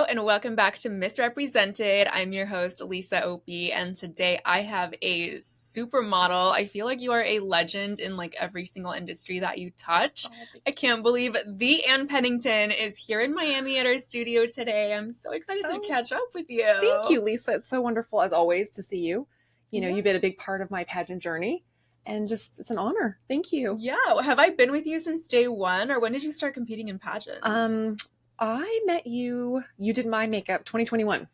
and welcome back to Misrepresented. I'm your host, Lisa Opie, and today I have a supermodel. I feel like you are a legend in like every single industry that you touch. I can't believe the Ann Pennington is here in Miami at our studio today. I'm so excited to catch up with you. Thank you, Lisa. It's so wonderful, as always, to see you. You know, you've been a big part of my pageant journey, and just it's an honor. Thank you. Yeah. Have I been with you since day one, or when did you start competing in pageants? I met you. You did my makeup 2021.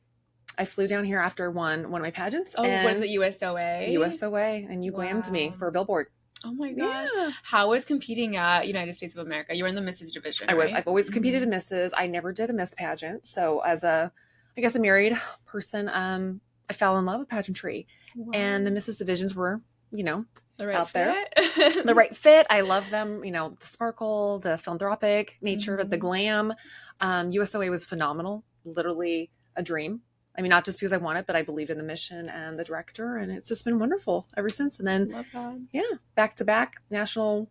I flew down here after one of my pageants. Oh, what is it, USOA? USOA, and you glammed me for a billboard. Oh my gosh. Yeah. How was competing at United States of America? You were in the Mrs. division, I was. right? I've always competed in Mrs. I never did a Miss pageant. So as a married person, I fell in love with pageantry. Wow. And the Mrs. divisions were, The right out fit? there. The right fit. I love them. The sparkle, the philanthropic nature of it, the glam. USOA was phenomenal. Literally a dream. I mean, not just because I want it, but I believed in the mission and the director, and it's just been wonderful ever since. And then, Love that. yeah, back to back national.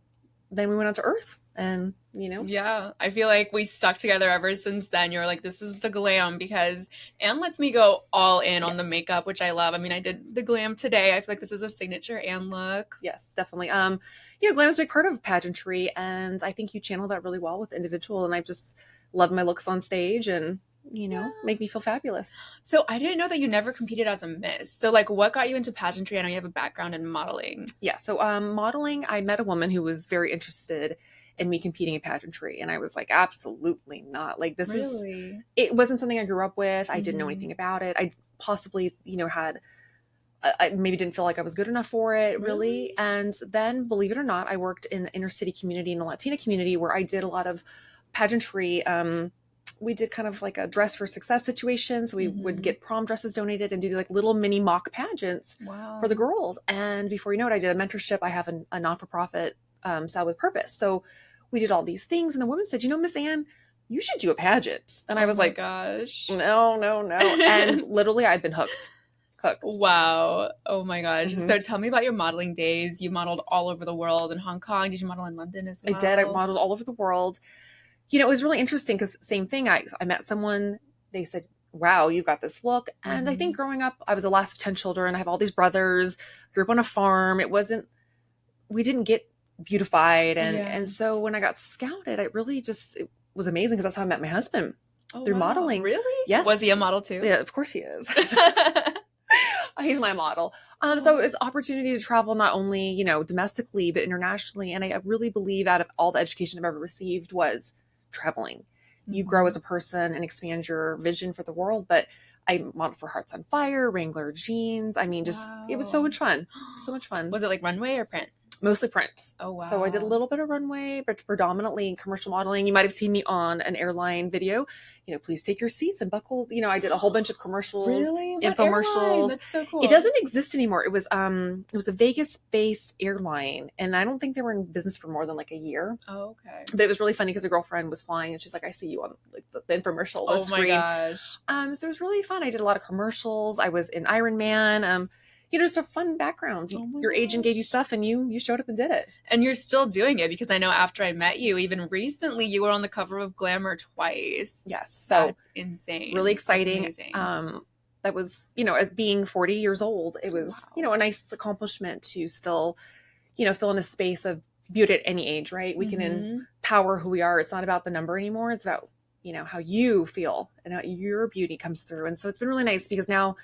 Then we went on to Earth, and Yeah, I feel like we stuck together ever since then. You're like, this is the glam, because Anne lets me go all in on the makeup, which I love. I mean, I did the glam today. I feel like this is a signature Anne look. Yes, definitely. Glam is a big part of pageantry, and I think you channel that really well with individual. And I just love my looks on stage, and make me feel fabulous. So I didn't know that you never competed as a Miss. So like, what got you into pageantry? I know you have a background in modeling. Yeah. So modeling, I met a woman who was very interested in me competing in pageantry. And I was like, absolutely not. Like, this Really? it wasn't something I grew up with. I didn't know anything about it. I possibly, I maybe didn't feel like I was good enough for it, really. And then, believe it or not, I worked in the inner city community, in the Latina community, where I did a lot of pageantry. We did kind of like a dress for success situation. So we would get prom dresses donated and do like little mini mock pageants for the girls. And before you know it, I did a mentorship. I have a not-for-profit Style with Purpose. So we did all these things. And the woman said, Miss Ann, you should do a pageant. And I was like, gosh, no. And literally I've been hooked. Wow. Oh my gosh. So tell me about your modeling days. You modeled all over the world. In Hong Kong. Did you model in London as well? I did. I modeled all over the world. It was really interesting because same thing. I met someone, they said, wow, you got this look. And I think growing up, I was the last of 10 children. I have all these brothers, grew up on a farm. We didn't get beautified. And so when I got scouted, it was amazing because that's how I met my husband through modeling. Really? Yes. Was he a model too? Yeah, of course he is. He's my model. So it was opportunity to travel not only, domestically, but internationally. And I really believe out of all the education I've ever received was traveling. You grow as a person and expand your vision for the world. But I modeled for Hearts on Fire, Wrangler jeans. I mean, it was so much fun. So much fun. Was it like runway or print? Mostly prints. Oh, wow. So I did a little bit of runway, but predominantly commercial modeling. You might have seen me on an airline video. Please take your seats and buckle. I did a whole bunch of commercials, infomercials. That's so cool. It doesn't exist anymore. It was a Vegas-based airline, and I don't think they were in business for more than like a year. Oh, okay. But it was really funny because a girlfriend was flying, and she's like, "I see you on like the infomercial." Oh screen. my gosh. So it was really fun. I did a lot of commercials. I was in Iron Man. Just a fun background. Your agent gave you stuff and you showed up and did it. And you're still doing it, because I know after I met you, even recently, you were on the cover of Glamour twice. Yes. So that's insane. Really exciting. That was, as being 40 years old, it was, a nice accomplishment to still, fill in a space of beauty at any age, right? We can empower who we are. It's not about the number anymore. It's about, how you feel and how your beauty comes through. And so it's been really nice because now,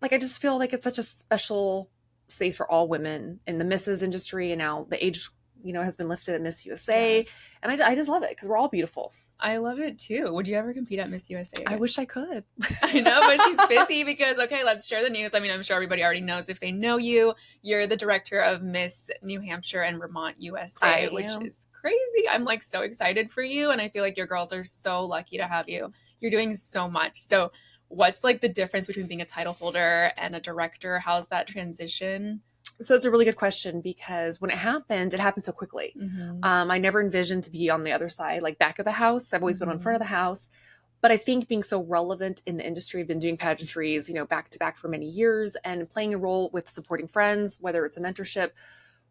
I just feel like it's such a special space for all women in the Mrs. industry. And now the age, has been lifted at Miss USA. Yes. And I just love it because we're all beautiful. I love it too. Would you ever compete at Miss USA? I wish I could. I know, but she's busy because, okay, let's share the news. I mean, I'm sure everybody already knows if they know you. You're the director of Miss New Hampshire and Vermont USA, which is crazy. I'm like so excited for you. And I feel like your girls are so lucky to have you. You're doing so much. So what's like the difference between being a title holder and a director? How's that transition? So it's a really good question because when it happened so quickly. I never envisioned to be on the other side, like back of the house. I've always been on front of the house. But I think being so relevant in the industry, I've been doing pageantries, back to back for many years and playing a role with supporting friends, whether it's a mentorship,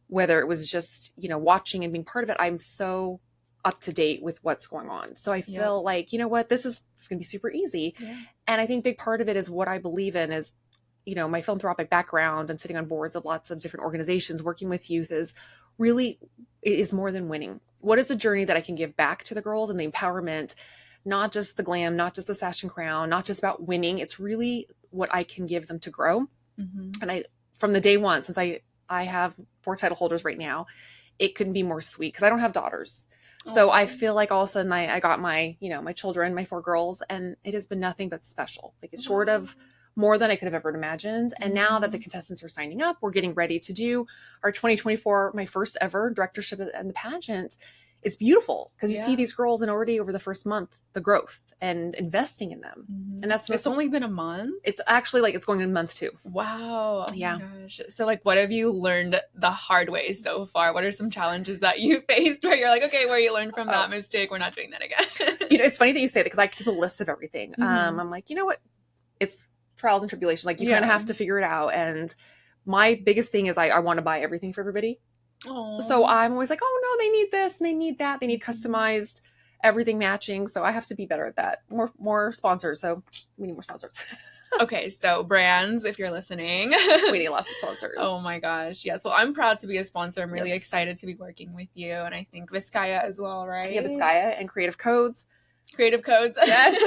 whether it was just, watching and being part of it. I'm so up to date with what's going on. So I feel like, you know what, it's going to be super easy. Yeah. And I think big part of it is what I believe in is, you know, my philanthropic background and sitting on boards of lots of different organizations, working with youth is more than winning. What is a journey that I can give back to the girls and the empowerment, not just the glam, not just the sash and crown, not just about winning. It's really what I can give them to grow. And from the day one, since I have 4 title holders right now, it couldn't be more sweet because I don't have daughters. So I feel like all of a sudden I got my, you know, my children, my 4 girls, and it has been nothing but special. Like it's short of more than I could have ever imagined. And now that the contestants are signing up, we're getting ready to do our 2024, my first ever directorship in the pageant. It's beautiful because you see these girls and already over the first month, the growth and investing in them. And it's only been a month. It's actually like it's going in month 2. Wow. Oh my gosh. So like, what have you learned the hard way so far? What are some challenges that you faced where you're like, okay, where you learned from that mistake, we're not doing that again? You know, it's funny that you say that because I keep a list of everything. I'm like, you know what? It's trials and tribulations. Like you kind of have to figure it out. And my biggest thing is I want to buy everything for everybody. Aww. So I'm always like, oh no, they need this and they need that. They need customized everything matching. So I have to be better at that. More sponsors. So we need more sponsors. Okay. So brands, if you're listening, we need lots of sponsors. Oh my gosh. Yes. Well, I'm proud to be a sponsor. I'm really excited to be working with you. And I think Vizcaya as well, right? Yeah, Vizcaya and Creative Codes. Creative Codes. Yes.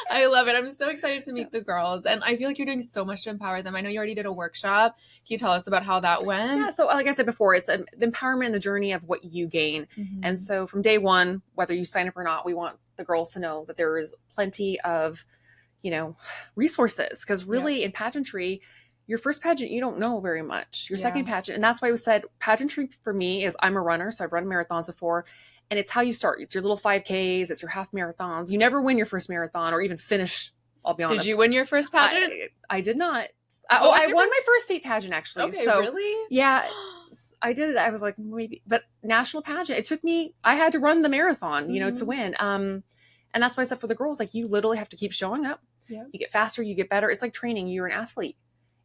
I love it. I'm so excited to meet the girls. And I feel like you're doing so much to empower them. I know you already did a workshop. Can you tell us about how that went? Yeah. So like I said before, it's the empowerment and the journey of what you gain. And so from day one, whether you sign up or not, we want the girls to know that there is plenty of, you know, resources. Because really in pageantry, your first pageant, you don't know very much. Your second pageant. And that's why we said pageantry for me is I'm a runner. So I've run marathons before. And it's how you start. It's your little 5Ks. It's your half marathons. You never win your first marathon or even finish. I'll be honest. Did you win your first pageant? I did not. I won my first state pageant actually. Okay, so, really? Yeah, I did it. I was like, maybe, but national pageant. It took me. I had to run the marathon, you know, to win. And that's why I said for the girls, like you literally have to keep showing up. Yeah. You get faster. You get better. It's like training. You're an athlete.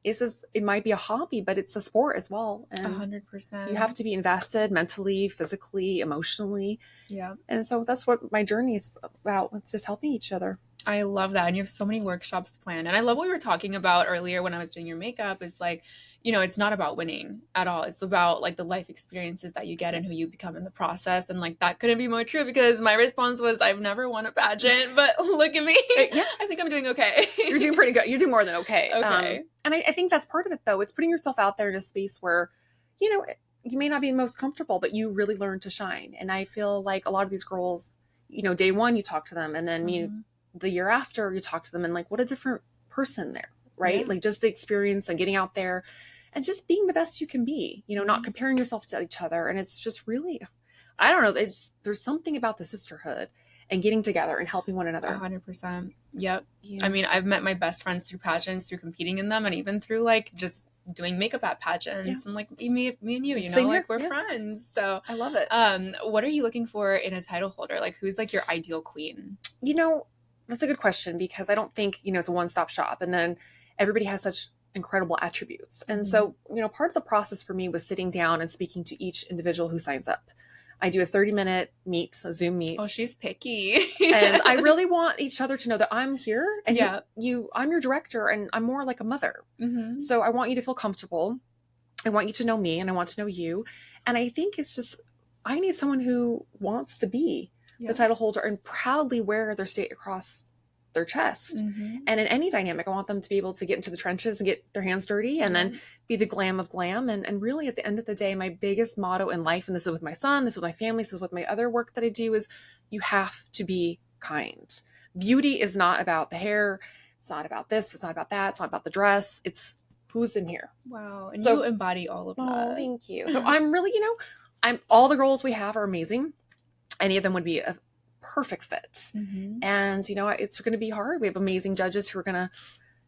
It might be a hobby, but it's a sport as well. And 100%. You have to be invested mentally, physically, emotionally. Yeah. And so that's what my journey is about. It's just helping each other. I love that. And you have so many workshops planned. And I love what we were talking about earlier when I was doing your makeup is like, you know, it's not about winning at all. It's about like the life experiences that you get and who you become in the process. And like, that couldn't be more true because my response was, I've never won a pageant, but look at me. Yeah. I think I'm doing okay. You're doing pretty good. You're doing more than okay. Okay. And I think that's part of it though. It's putting yourself out there in a space where, you know, you may not be the most comfortable, but you really learn to shine. And I feel like a lot of these girls, you know, day one, you talk to them and then the year after you talk to them and like, what a different person there, right? Yeah. Like just the experience and getting out there and just being the best you can be, you know, not comparing yourself to each other. And it's just really, I don't know. There's something about the sisterhood and getting together and helping one another. 100%. Yep. Yeah. I mean, I've met my best friends through pageants, through competing in them, and even through like just doing makeup at pageants and like me and you know, like we're friends. So I love it. What are you looking for in a title holder? Like who's like your ideal queen? You know, that's a good question because I don't think, you know, it's a one-stop shop and then everybody has such incredible attributes. And so, you know, part of the process for me was sitting down and speaking to each individual who signs up. I do a 30-minute a Zoom meet. Oh, she's picky. And I really want each other to know that I'm here and I'm your director and I'm more like a mother. So I want you to feel comfortable. I want you to know me and I want to know you. And I think it's just, I need someone who wants to be the title holder and proudly wear their state across their chest. And in any dynamic, I want them to be able to get into the trenches and get their hands dirty and then be the glam of glam. And really at the end of the day, my biggest motto in life, and this is with my son, this is with my family, this is with my other work that I do, is you have to be kind. Beauty is not about the hair. It's not about this. It's not about that. It's not about the dress. It's who's in here. Wow. And so, you embody all of that. Oh, thank you. So I'm really, you know, all the girls we have are amazing. Any of them would be a perfect fit. And, you know, it's going to be hard. We have amazing judges who are going to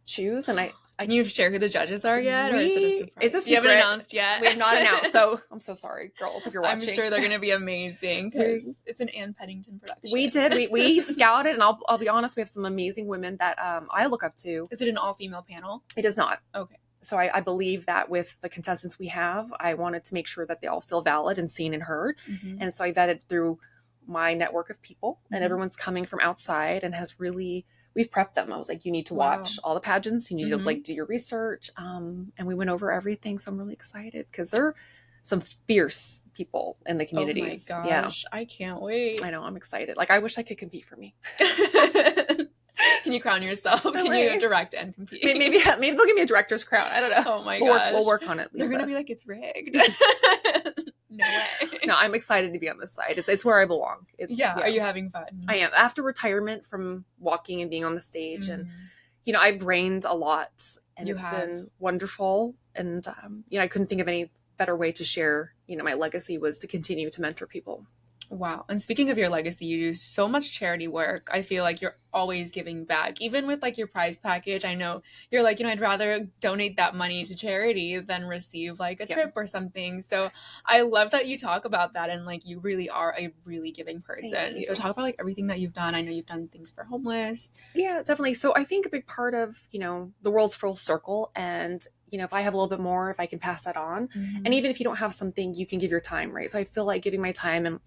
choose. And can you share who the judges are yet? Or is it a surprise? It's a secret. You haven't announced yet. We have not announced. So I'm so sorry, girls, if you're watching. I'm sure they're going to be amazing because it's an Ann Pennington production. We did. We scouted. And I'll be honest, we have some amazing women that I look up to. Is it an all-female panel? It is not. Okay. So I believe that with the contestants we have, I wanted to make sure that they all feel valid and seen and heard. Mm-hmm. And so I vetted through my network of people, and Mm-hmm. everyone's coming from outside and has really, we've prepped them. I was like, you need to Wow. watch all the pageants. You need Mm-hmm. to like do your research. And we went over everything. So I'm really excited because they're some fierce people in the communities. Oh my gosh. Yeah. I can't wait. I know. I'm excited. Like, I wish I could compete for me. Can you crown yourself? Can you direct and compete? Maybe they'll give me a director's crown. I don't know. Oh my gosh. We'll work on it, Lisa. They're going to be like, it's rigged. No way. No, I'm excited to be on this side. It's where I belong. Yeah. Are you having fun? I am. After retirement from walking and being on the stage, and, I've reigned a lot, and it's been wonderful. And, I couldn't think of any better way to share, my legacy was to continue to mentor people. Wow. And speaking of your legacy, you do so much charity work. I feel like you're always giving back. Even with like your prize package, I know you're like, I'd rather donate that money to charity than receive like a trip or something. So I love that you talk about that, and like you really are a really giving person. So talk about like everything that you've done. I know you've done things for homeless. Yeah, definitely. So I think a big part of, the world's full circle, and if I have a little bit more, if I can pass that on, and even if you don't have something, you can give your time, right? So I feel like giving my time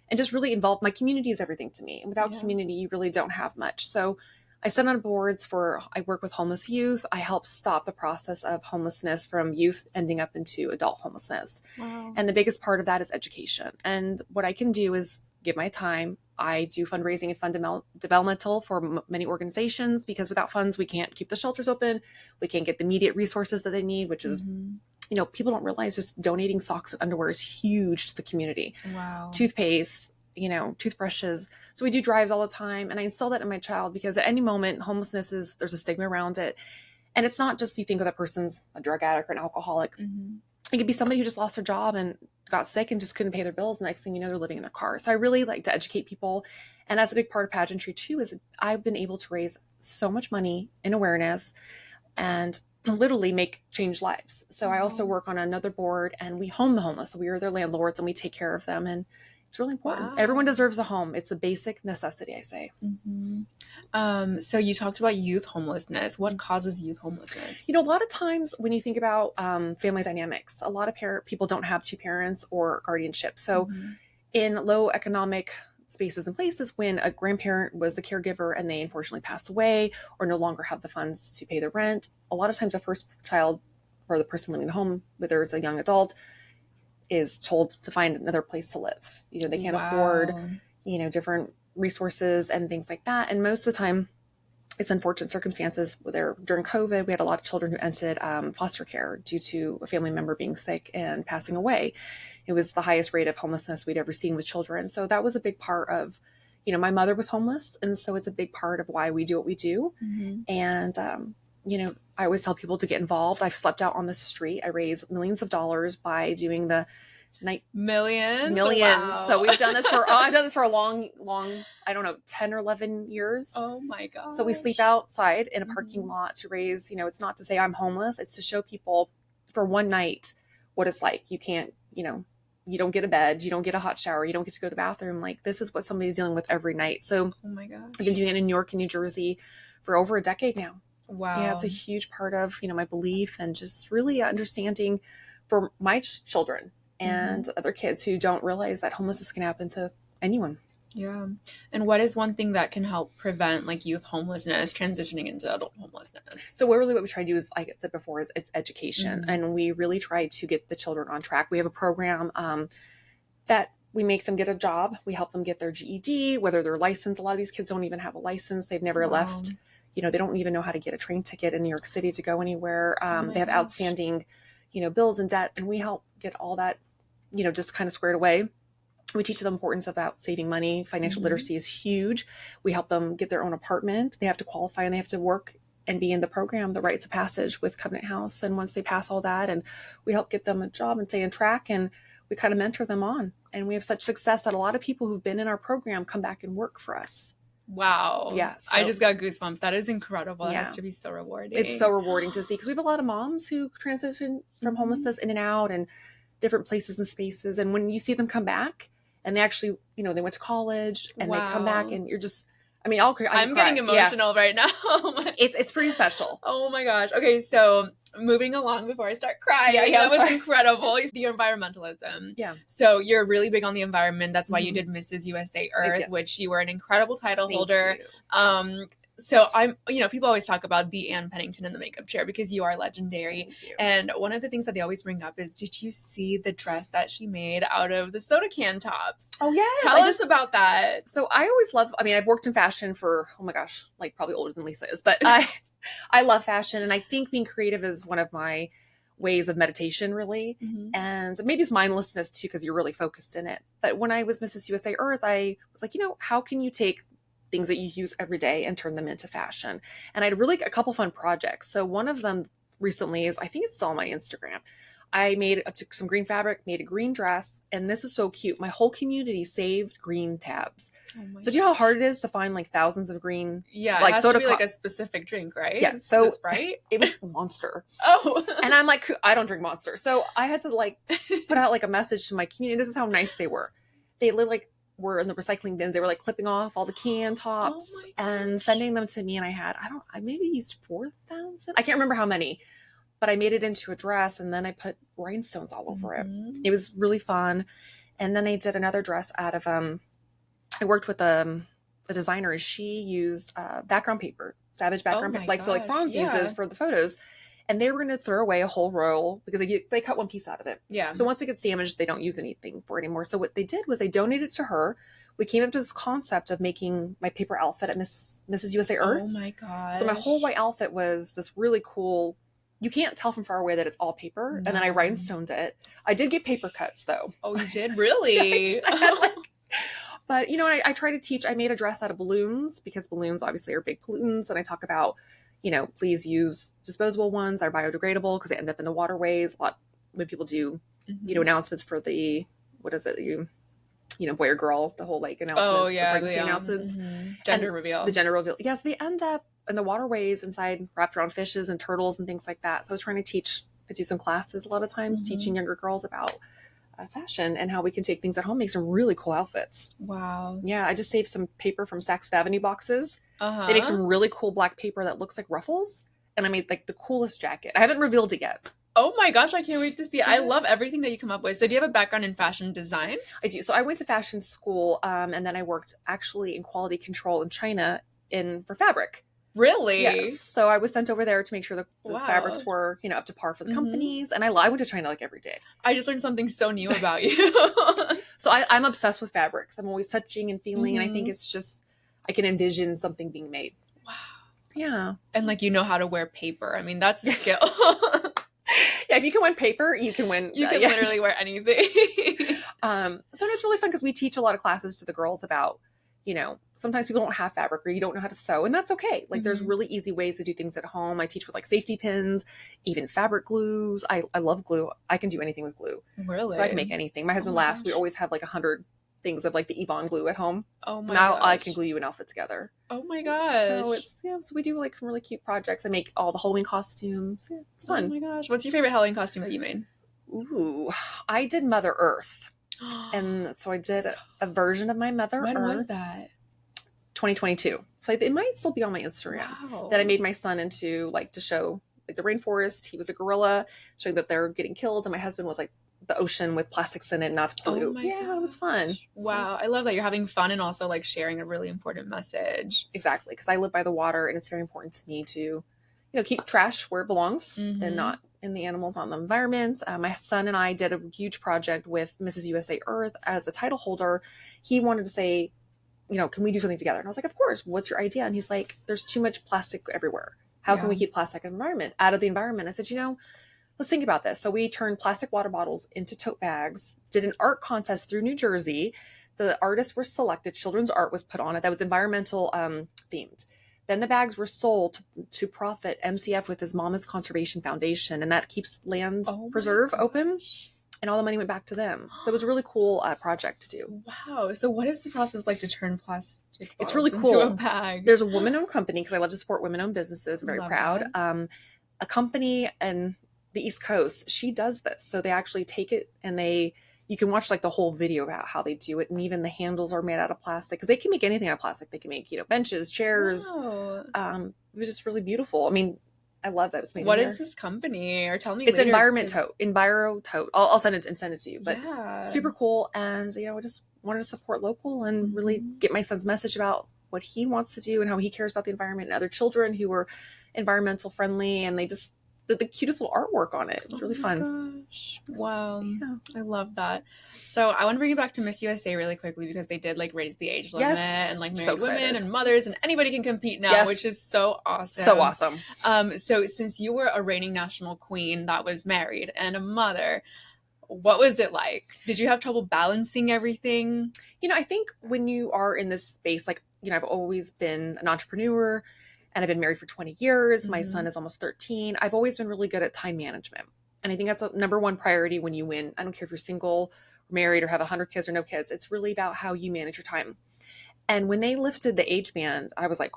and just really involved. My community is everything to me. And without community, you really don't have much. So I sit on boards I work with homeless youth. I help stop the process of homelessness from youth ending up into adult homelessness. Wow. And the biggest part of that is education. And what I can do is give my time. I do fundraising and fund developmental for many organizations, because without funds, we can't keep the shelters open. We can't get the immediate resources that they need, which is people don't realize just donating socks and underwear is huge to the community. Wow. Toothpaste, toothbrushes. So we do drives all the time. And I instill that in my child, because at any moment, homelessness there's a stigma around it. And it's not just you think of that person's a drug addict or an alcoholic. It could be somebody who just lost their job and got sick and just couldn't pay their bills. Next thing you know, they're living in their car. So I really like to educate people. And that's a big part of pageantry too, is I've been able to raise so much money in awareness and literally change lives. So I also work on another board, and we home the homeless. So we are their landlords and we take care of them. And it's really important. Wow. Everyone deserves a home. It's a basic necessity, I say. So you talked about youth homelessness. What causes youth homelessness? A lot of times when you think about family dynamics, a lot of people don't have two parents or guardianship. So in low economic spaces and places, when a grandparent was the caregiver and they unfortunately pass away or no longer have the funds to pay the rent, a lot of times the first child or the person living in the home, whether it's a young adult, is told to find another place to live. They can't afford, different resources and things like that. And most of the time, it's unfortunate circumstances. During COVID, we had a lot of children who entered foster care due to a family member being sick and passing away. It was the highest rate of homelessness we'd ever seen with children. So that was a big part of, my mother was homeless. And so it's a big part of why we do what we do. And, I always tell people to get involved. I've slept out on the street. I raise millions of dollars by doing the Millions. Wow. So we've done this I've done this for a long, I don't know, 10 or 11 years. Oh my God. So we sleep outside in a parking lot to raise, it's not to say I'm homeless. It's to show people for one night what it's like. You can't, you don't get a bed, you don't get a hot shower, you don't get to go to the bathroom. Like, this is what somebody's dealing with every night. So oh my gosh. I've been doing it in New York and New Jersey for over a decade now. Wow. Yeah, it's a huge part of, my belief, and just really understanding for my children and other kids who don't realize that homelessness can happen to anyone. Yeah. And what is one thing that can help prevent like youth homelessness transitioning into adult homelessness? So really what we try to do is, like I said before, is it's education. And we really try to get the children on track. We have a program that we make them get a job. We help them get their GED, whether they're licensed. A lot of these kids don't even have a license. They've never left. They don't even know how to get a train ticket in New York City to go anywhere. They have outstanding, bills and debt, and we help get all that, just kind of squared away. We teach them the importance about saving money. Financial literacy is huge. We help them get their own apartment. They have to qualify and they have to work and be in the program, the rites of passage with Covenant House. And once they pass all that, and we help get them a job and stay on track, and we kind of mentor them on. And we have such success that a lot of people who've been in our program come back and work for us. Wow. Yes. I just got goosebumps. That is incredible. Yeah. It has to be so rewarding. It's so rewarding to see, because we have a lot of moms who transition from homelessness in and out and different places and spaces. And when you see them come back and they actually, they went to college and they come back, and you're just, I'm getting emotional right now. It's pretty special. Oh my gosh. Okay. So moving along before I start crying. Yeah, that was incredible. The environmentalism. Yeah. So you're really big on the environment. That's why you did Mrs. USA Earth, Yes. which you were an incredible title Thank holder. you. So people always talk about the Ann Pennington in the makeup chair because you are legendary. Thank you. And one of the things that they always bring up is, did you see the dress that she made out of the soda can tops? Oh, yes. Tell us about that. So I always love, I've worked in fashion for, oh my gosh, like probably older than Lisa is, but I love fashion. And I think being creative is one of my ways of meditation, really. And maybe it's mindlessness too, because you're really focused in it. But when I was Mrs. USA Earth, I was like, how can you take things that you use every day and turn them into fashion? And I had really a couple fun projects. So one of them recently is, I think it's still on my Instagram. I took some green fabric, made a green dress, and this is so cute. My whole community saved green tabs. So do you know how hard it is to find like thousands of green? Yeah, like it has soda to be like a specific drink, right? Yeah, so the Sprite? It was Monster. Oh. And I'm like, I don't drink Monster. So I had to like put out like a message to my community. This is how nice they were. They literally were in the recycling bins. They were like clipping off all the can tops and sending them to me. And I maybe used 4,000. I can't remember how many, but I made it into a dress and then I put rhinestones all over it. It was really fun. And then I did another dress out of, I worked with a designer, and she used background paper, Savage background paper, like Franz uses for the photos. And they were going to throw away a whole roll because they cut one piece out of it. Yeah. So once it gets damaged, they don't use anything for it anymore. So what they did was they donated it to her. We came up to this concept of making my paper outfit at Mrs. USA Earth. Oh my god! So my whole white outfit was this really cool. You can't tell from far away that it's all paper. No. And then I rhinestoned it. I did get paper cuts though. Oh, you did? Really? Yeah, but I try to teach. I made a dress out of balloons because balloons obviously are big pollutants, and I talk about, please use disposable ones. They're biodegradable because they end up in the waterways. A lot when people do, announcements for the, what is it? Boy or girl, the whole like announcements. Oh yeah, the pregnancy announcements. Gender reveal. The gender reveal. Yes, they end up in the waterways inside, wrapped around fishes and turtles and things like that. So I was trying to I do some classes a lot of times, teaching younger girls about fashion and how we can take things at home, make some really cool outfits. Wow. Yeah, I just saved some paper from Saks Fifth Avenue boxes. They make some really cool black paper that looks like ruffles. And I made like the coolest jacket. I haven't revealed it yet. Oh my gosh, I can't wait to see it. I love everything that you come up with. So do you have a background in fashion design? I do. So I went to fashion school and then I worked actually in quality control in China for fabric. Really? Yes. So I was sent over there to make sure the fabrics were, up to par for the companies. And I went to China like every day. I just learned something so new about you. So I'm obsessed with fabrics. I'm always touching and feeling. And I think it's just, I can envision something being made. Wow. Yeah. And like, how to wear paper. I mean, that's a skill. Yeah, if you can win paper, you can win. You can literally wear anything. So it's really fun because we teach a lot of classes to the girls about, sometimes people don't have fabric or you don't know how to sew, and that's okay. Like there's really easy ways to do things at home. I teach with like safety pins, even fabric glues. I love glue. I can do anything with glue. Really? So I can make anything. My husband laughs. We always have like 100 things of like the Ebon glue at home. Oh my Now gosh. I can glue you an outfit together. Oh my gosh. So so we do like some really cute projects. I make all the Halloween costumes. Yeah, it's fun. Oh my gosh. What's your favorite Halloween costume that you made? Ooh, I did Mother Earth. And so I did a version of my Mother Earth. When was that? 2022. So it might still be on my Instagram. Wow. That I made my son into like to show like the rainforest. He was a gorilla, showing that they're getting killed, and my husband was like the ocean with plastics in it, not blue. Oh yeah, it was fun. Wow, I love that you're having fun and also like sharing a really important message. Exactly, because I live by the water, and it's very important to me to, keep trash where it belongs and not in the animals on the environment. My son and I did a huge project with Mrs. USA Earth as a title holder. He wanted to say, can we do something together? And I was like, of course. What's your idea? And he's like, there's too much plastic everywhere. How can we keep plastic out of the environment? I said, let's think about this. So we turned plastic water bottles into tote bags, did an art contest through New Jersey. The artists were selected. Children's art was put on it. That was environmental themed. Then the bags were sold to profit MCF with his Mama's Conservation Foundation. And that keeps land preserve open. And all the money went back to them. So it was a really cool project to do. Wow. So what is the process like to turn plastic It's really cool. into a bag? There's a woman-owned company, because I love to support women-owned businesses. I'm very proud. A company in the East Coast, she does this. So they actually take it and you can watch like the whole video about how they do it. And even the handles are made out of plastic, because they can make anything out of plastic. They can make, benches, chairs. Wow. It was just really beautiful. I mean, I love that it's made What in is here. this company? Or tell me It's later. EnviroTote. I'll send it to you. But yeah. super cool. And, you know, I just wanted to support local and really get my son's message about what he wants to do and how he cares about the environment and other children who are environmental friendly. And they just did the cutest little artwork on it. It was really fun. Gosh. Wow. Yeah. I love that. So I want to bring you back to Miss USA really quickly because they did like raise the age limit and like married women and mothers and anybody can compete now, which is so awesome. So awesome. So since you were a reigning national queen that was married and a mother, what was it like? Did you have trouble balancing everything? You know, I think when you are in this space, like, you know, I've always been an entrepreneur and I've been married for 20 years. My son is almost 13. I've always been really good at time management. And I think that's a number one priority when you win. I don't care if you're single, married, or have 100 kids or no kids. It's really about how you manage your time. And when they lifted the age band, I was like,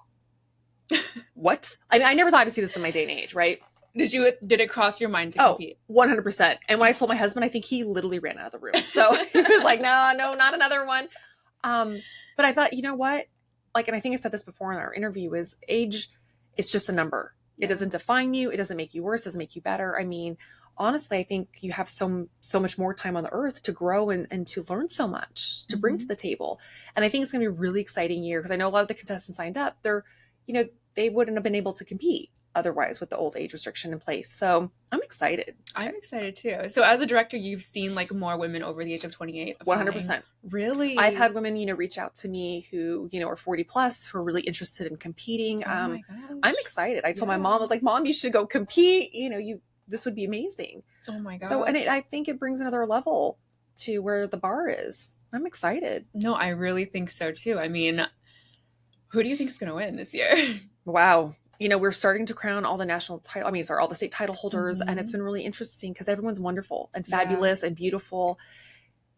what? I mean, I never thought I'd see this in my day and age, right? Did it cross your mind to compete? 100%. And when I told my husband, I think he literally ran out of the room. So he was like, no, not another one. But I thought, you know what? Like, and I think I said this before in our interview, is age, it's just a number. Yeah. It doesn't define you. It doesn't make you worse. It doesn't make you better. I mean, honestly, I think you have so much more time on the earth to grow and to learn so much to bring to the table. And I think it's going to be a really exciting year because I know a lot of the contestants signed up. They're, you know, they wouldn't have been able to compete otherwise with the old age restriction in place. So I'm excited. I'm excited too. So as a director, you've seen like more women over the age of 28. 100%. Really? I've had women, you know, reach out to me who, you know, are 40 plus, who are really interested in competing. Oh my gosh. I'm excited. I told my mom, I was like, Mom, you should go compete. You know, this would be amazing. Oh my God. So, and I think it brings another level to where the bar is. I'm excited. No, I really think so too. I mean, who do you think is going to win this year? Wow. You know, we're starting to crown all the all the state title holders. And it's been really interesting because everyone's wonderful and fabulous and beautiful.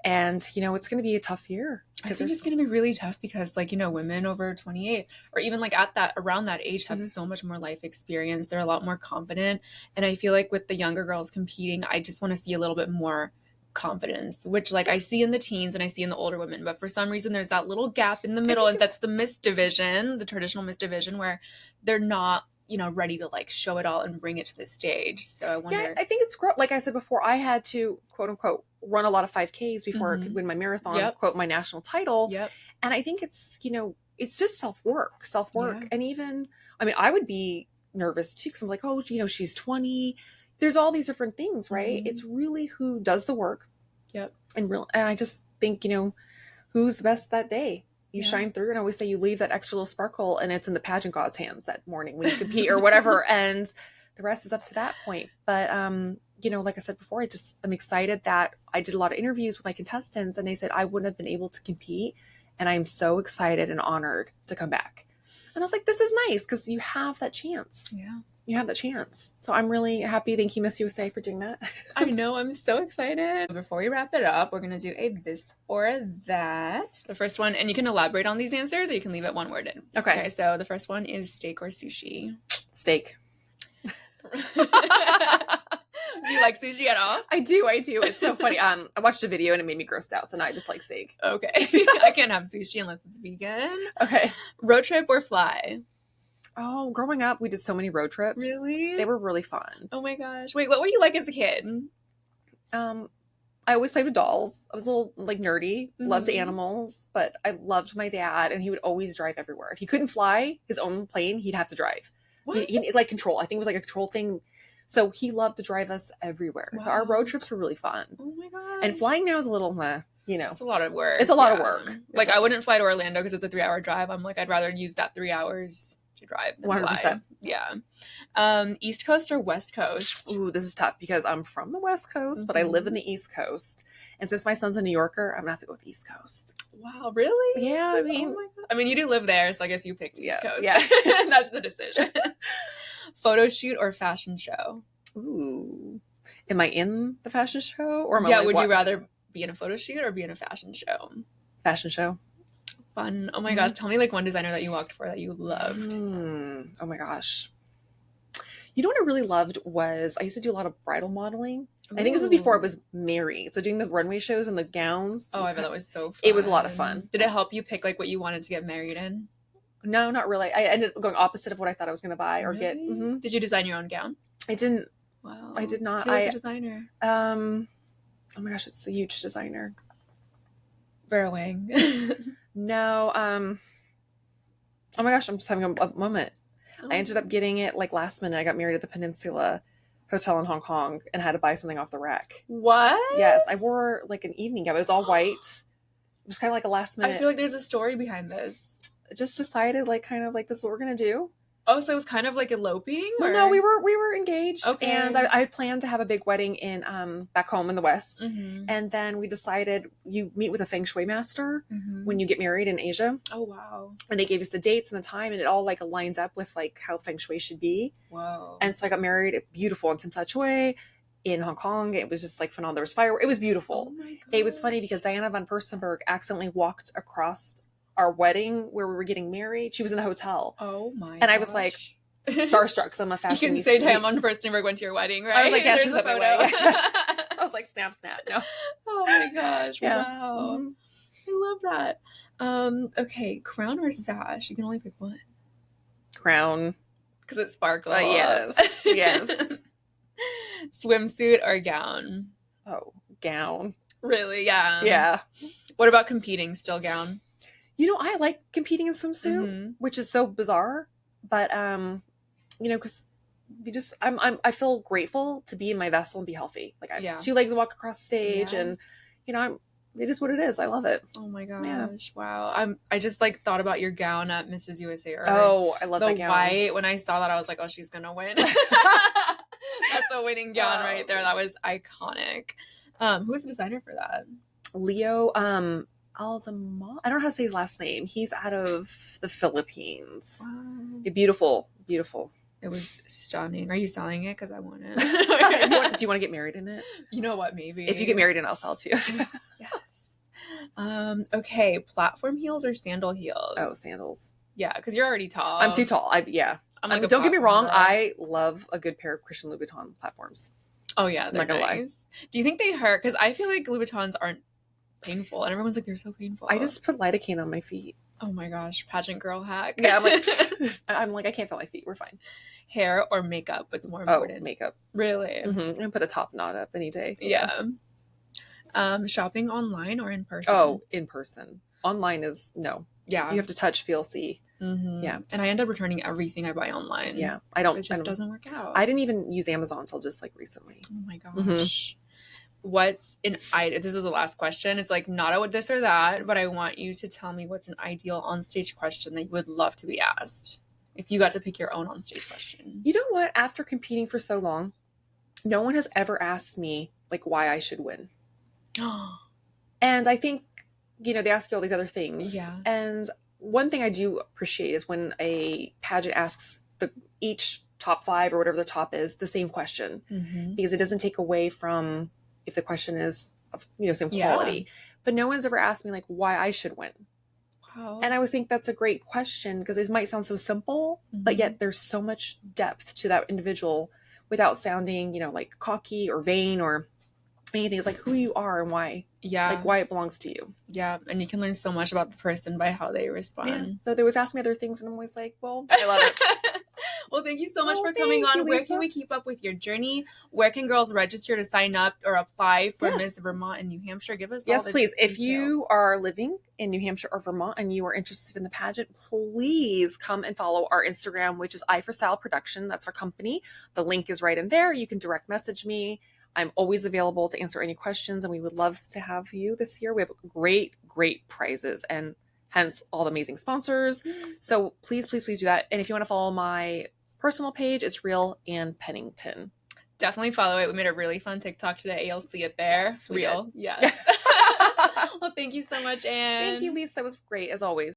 And, you know, it's going to be a tough year. I think it's going to be really tough because, like, you know, women over 28 or even like around that age have so much more life experience. They're a lot more confident. And I feel like with the younger girls competing, I just want to see a little bit more confidence, which like I see in the teens and I see in the older women. But for some reason, there's that little gap in the middle. And that's the Miss division, the traditional Miss division, where they're not, you know, ready to like show it all and bring it to the stage. So I wonder. Yeah, I think it's great. Like I said before, I had to, quote unquote, run a lot of 5Ks before I could win my marathon, quote, my national title. And I think it's, you know, it's just self-work. Yeah. And even, I mean, I would be nervous too, because I'm like, oh, you know, she's 20. There's all these different things, right? It's really who does the work. And I just think, you know, who's the best that day. You shine through. And I always say you leave that extra little sparkle and it's in the pageant god's hands that morning when you compete or whatever. And the rest is up to that point. But, you know, like I said before, I'm excited that I did a lot of interviews with my contestants and they said I wouldn't have been able to compete. And I'm so excited and honored to come back. And I was like, this is nice because you have that chance. Yeah. You have that chance. So I'm really happy. Thank you, Miss USA, for doing that. I know. I'm so excited. Before we wrap it up, we're going to do a this or that. The first one, and you can elaborate on these answers or you can leave it one word in. Okay. So the first one is steak or sushi? Steak. Do you like sushi at all? I do. It's so funny. I watched a video and it made me grossed out. So now I just like steak. Okay. I can't have sushi unless it's vegan. Okay. Road trip or fly? Oh, growing up, we did so many road trips. Really? They were really fun. Oh my gosh. Wait, what were you like as a kid? I always played with dolls. I was a little like nerdy, loved animals, but I loved my dad and he would always drive everywhere. If he couldn't fly his own plane, he'd have to drive. He like control. I think it was like a control thing. So he loved to drive us everywhere. Wow. So our road trips were really fun. Oh my god. And flying now is a little, you know. It's a lot of work. It's a lot of work. Like I wouldn't fly to Orlando because it's a 3-hour drive. I'm like, I'd rather use that 3 hours to drive than 100%. Fly. Yeah. East Coast or West Coast? Ooh, this is tough because I'm from the West Coast, but I live in the East Coast. And since my son's a New Yorker, I'm gonna have to go with the East Coast. Wow, really? Yeah, I mean, you do live there, so I guess you picked East Coast. Yeah. That's the decision. Photo shoot or fashion show? Ooh. Am I in the fashion show? Or would you rather be in a photo shoot or be in a fashion show? Fashion show. Fun. Oh my gosh. Tell me like one designer that you walked for that you loved. Oh my gosh. You know what I really loved was I used to do a lot of bridal modeling. Ooh. I think this is before I was married. So doing the runway shows and the gowns. Oh, I bet that was so fun. It was a lot of fun. Did it help you pick like what you wanted to get married in? No, not really. I ended up going opposite of what I thought I was going to buy or get. Really? Mm-hmm. Did you design your own gown? I didn't. Wow. I did not. Who was the designer? Oh my gosh, it's a huge designer. Vera Wang. No. Oh my gosh, I'm just having a moment. Oh. I ended up getting it like last minute. I got married at the Peninsula Hotel in Hong Kong and had to buy something off the rack. What? Yes, I wore like an evening gown. It was all white. It was kind of like a last minute. I feel like there's a story behind this. Just decided like kind of like this is what we're gonna do. Oh, so it was kind of like eloping? Or? Well, no, we were engaged. Okay. And I had planned to have a big wedding in back home in the West. Mm-hmm. And then we decided you meet with a feng shui master Mm-hmm. when you get married in Asia. Oh, wow. And they gave us the dates and the time, and it all like aligns up with like how feng shui should be. Whoa. And so I got married at beautiful in Tim Ta Choi in Hong Kong. It was just like phenomenal. There was fireworks. It was beautiful. Oh my It was funny gosh. because Diana von Furstenberg accidentally walked across our wedding where we were getting married. She was in the hotel. Oh my And I was like, starstruck because I'm a you fashion. can say Diane Furstenberg went to your wedding, right? I was like, yeah, There's she's a up my photo. way. I was like, snap. No. Oh my gosh. Yeah. Wow. Mhm. I love that. Okay, crown or sash? You can only pick one. Crown. Because it sparkles. Yes. Swimsuit or gown? Oh, gown. Really? Yeah. Yeah. What about competing? Still gown? You know, I like competing in swimsuit, Mhm. which is so bizarre, but you know, because I feel grateful to be in my vessel and be healthy. Like I have Yeah. 2 legs to walk across the stage, Yeah. and you know, it is what it is. I love it. Oh my gosh. Yeah. Wow. I just like thought about your gown at Mrs. USA earlier. Oh, I love the that gown. white. When I saw that, I was like, oh, she's gonna win. That's a winning gown Wow. right there. That was iconic. Who was the designer for that? Leo Aldemont. I don't know how to say his last name. He's out of the Philippines. Wow. Beautiful. It was stunning. Are you selling it? Because I want it. Do you want to get married in it? You know what? Maybe. If you get married in it, I'll sell it to you. Yes. Okay. Platform heels or sandal heels? Oh, sandals. Yeah, because you're already tall. I'm too tall. I'm like, don't get me wrong. I love a good pair of Christian Louboutin platforms. Oh yeah, they're I'm not gonna lie. nice. Do you think they hurt? Because I feel like Louboutins aren't painful, and everyone's like they're so painful. I just put lidocaine on my feet. Oh my gosh, pageant girl hack. Yeah, I'm like I can't feel my feet. We're fine. Hair or makeup? What's more Oh, important? makeup. Really? Mm-hmm. I'm gonna put a top knot up any day. Yeah. Shopping online or in person? Oh, in person. Online is no. yeah. You have to touch, feel, see. Mm-hmm. Yeah. And I end up returning everything I buy online. Yeah, I don't. It just doesn't work out. I didn't even use Amazon until just like recently. Oh my gosh. Mhm. What's an this is the last question. It's like not a this or that, but I want you to tell me what's an ideal onstage question that you would love to be asked. If you got to pick your own onstage question. You know what? After competing for so long, no one has ever asked me like why I should win. And I think, you know, they ask you all these other things. Yeah. And one thing I do appreciate is when a pageant asks each top 5 or whatever the top is the same question, Mm-hmm. because it doesn't take away from if the question is of, you know, same quality. But no one's ever asked me like why I should win. Wow. And I always think that's a great question because it might sound so simple, but Mhm. yet there's so much depth to that individual without sounding, you know, like cocky or vain or anything. It's like who you are and why, yeah. like why it belongs to you. Yeah. And you can learn so much about the person by how they respond. So they always ask me other things and I'm always like, well, I love it. Well, thank you so much Oh, for coming thank on. you, Where Lisa. can we keep up with your journey? Where can girls register to sign up or apply for Yes. Miss Vermont and New Hampshire? Give us all Yes, the please. If details. you are living in New Hampshire or Vermont and you are interested in the pageant, please come and follow our Instagram, which is I for Style Production. That's our company. The link is right in there. You can direct message me. I'm always available to answer any questions, and we would love to have you this year. We have great, great prizes and hence all the amazing sponsors. So please, please, please do that. And if you want to follow my personal page, it's Real Ann Pennington. Definitely follow it. We made a really fun TikTok today. You'll see it there. Yes, we Real. did. Yes. Well, thank you so much, Anne. Thank you, Lisa. That was great as always.